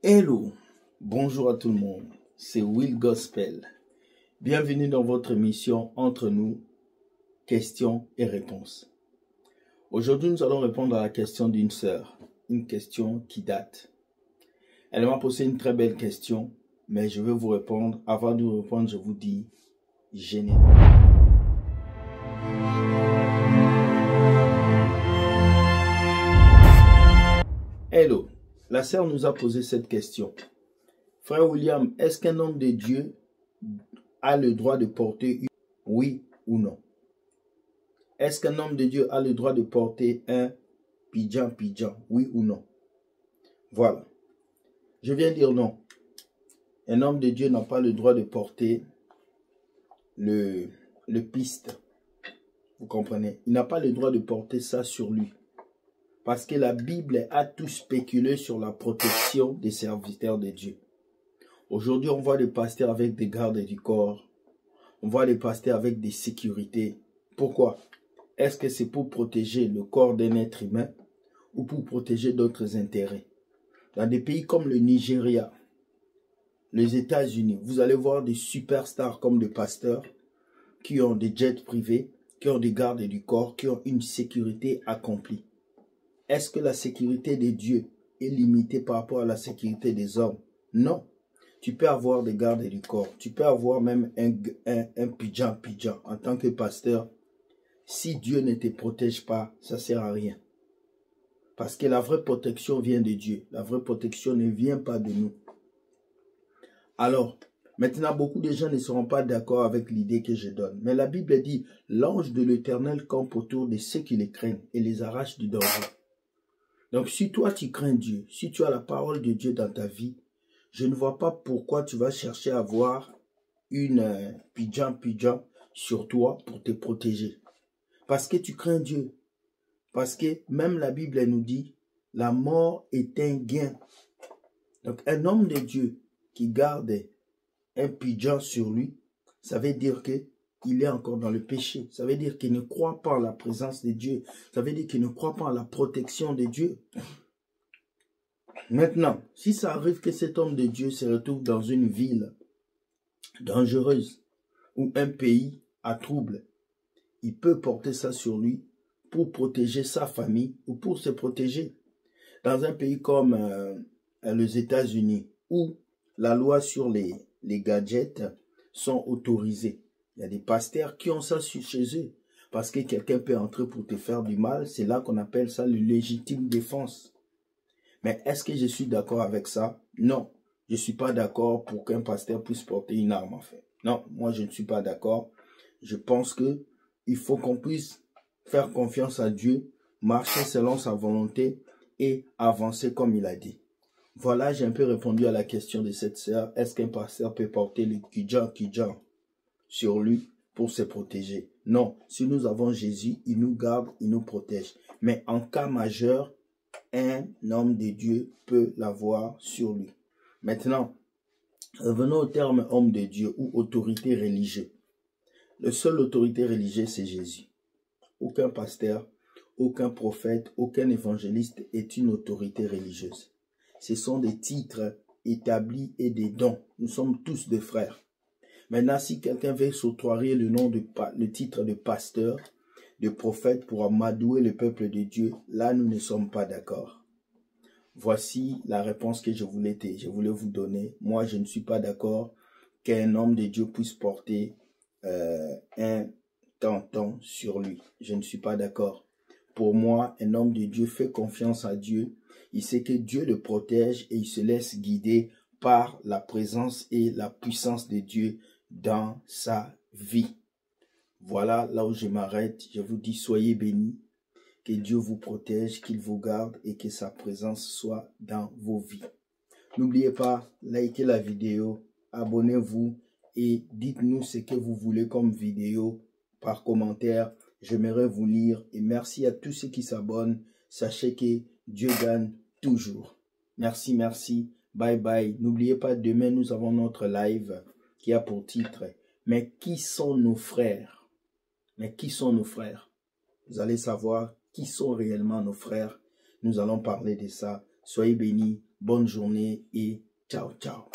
Hello, bonjour à tout le monde, c'est Will Gospel. Bienvenue dans votre émission Entre nous, questions et réponses. Aujourd'hui, nous allons répondre à la question d'une sœur, une question qui date. Elle m'a posé une très belle question, mais je vais vous répondre. Avant de vous répondre, je vous dis générique. Hello, la sœur nous a posé cette question. Frère William, est-ce qu'un homme de Dieu a le droit de porter oui ou non? Est-ce qu'un homme de Dieu a le droit de porter un pidjan, oui ou non? Voilà. Je viens dire non. Un homme de Dieu n'a pas le droit de porter le piste. Vous comprenez? Il n'a pas le droit de porter ça sur lui. Parce que la Bible a tout spéculé sur la protection des serviteurs de Dieu. Aujourd'hui, on voit des pasteurs avec des gardes du corps. On voit des pasteurs avec des sécurités. Pourquoi? Est-ce que c'est pour protéger le corps d'un être humain ou pour protéger d'autres intérêts? Dans des pays comme le Nigeria, les États-Unis, vous allez voir des superstars comme des pasteurs qui ont des jets privés, qui ont des gardes du corps, qui ont une sécurité accomplie. Est-ce que la sécurité de Dieu est limitée par rapport à la sécurité des hommes? Non. Tu peux avoir des gardes du corps. Tu peux avoir même un pidjan en tant que pasteur. Si Dieu ne te protège pas, ça ne sert à rien. Parce que la vraie protection vient de Dieu. La vraie protection ne vient pas de nous. Alors, maintenant, beaucoup de gens ne seront pas d'accord avec l'idée que je donne. Mais la Bible dit, l'ange de l'Éternel campe autour de ceux qui les craignent et les arrache du danger. Donc, si toi, tu crains Dieu, si tu as la parole de Dieu dans ta vie, je ne vois pas pourquoi tu vas chercher à avoir une pidjan sur toi pour te protéger. Parce que tu crains Dieu. Parce que même la Bible nous dit, la mort est un gain. Donc, un homme de Dieu qui garde un pidjan sur lui, ça veut dire que il est encore dans le péché. Ça veut dire qu'il ne croit pas en la présence de Dieu. Ça veut dire qu'il ne croit pas en la protection de Dieu. Maintenant, si ça arrive que cet homme de Dieu se retrouve dans une ville dangereuse ou un pays à trouble, il peut porter ça sur lui pour protéger sa famille ou pour se protéger. Dans un pays comme les États-Unis où la loi sur les gadgets sont autorisées, il y a des pasteurs qui ont ça chez eux. Parce que quelqu'un peut entrer pour te faire du mal. C'est là qu'on appelle ça le légitime défense. Mais est-ce que je suis d'accord avec ça? Non. Je ne suis pas d'accord pour qu'un pasteur puisse porter une arme en fait. Non, moi je ne suis pas d'accord. Je pense que il faut qu'on puisse faire confiance à Dieu, marcher selon sa volonté et avancer comme il a dit. Voilà, j'ai un peu répondu à la question de cette sœur. Est-ce qu'un pasteur peut porter le pidjan sur lui pour se protéger? Non, si nous avons Jésus, il nous garde, il nous protège. Mais en cas majeur, un homme de Dieu peut l'avoir sur lui. Maintenant, revenons au terme homme de Dieu ou autorité religieuse. La seule autorité religieuse, c'est Jésus. Aucun pasteur, aucun prophète, aucun évangéliste est une autorité religieuse. Ce sont des titres établis et des dons. Nous sommes tous des frères. Maintenant, si quelqu'un veut s'octroyer le titre de pasteur, de prophète pour amadouer le peuple de Dieu, là, nous ne sommes pas d'accord. Voici la réponse que je voulais vous donner. Moi, je ne suis pas d'accord qu'un homme de Dieu puisse porter un tampon sur lui. Je ne suis pas d'accord. Pour moi, un homme de Dieu fait confiance à Dieu. Il sait que Dieu le protège et il se laisse guider par la présence et la puissance de Dieu dans sa vie. Voilà là où je m'arrête. Je vous dis, soyez bénis. Que Dieu vous protège, qu'il vous garde et que sa présence soit dans vos vies. N'oubliez pas, likez la vidéo, abonnez-vous et dites-nous ce que vous voulez comme vidéo par commentaire. J'aimerais vous lire et merci à tous ceux qui s'abonnent. Sachez que Dieu gagne toujours. Merci, merci. Bye bye. N'oubliez pas, demain nous avons notre live qui a pour titre « Mais qui sont nos frères ?» Mais qui sont nos frères? Vous allez savoir qui sont réellement nos frères. Nous allons parler de ça Soyez bénis, bonne journée et ciao, ciao.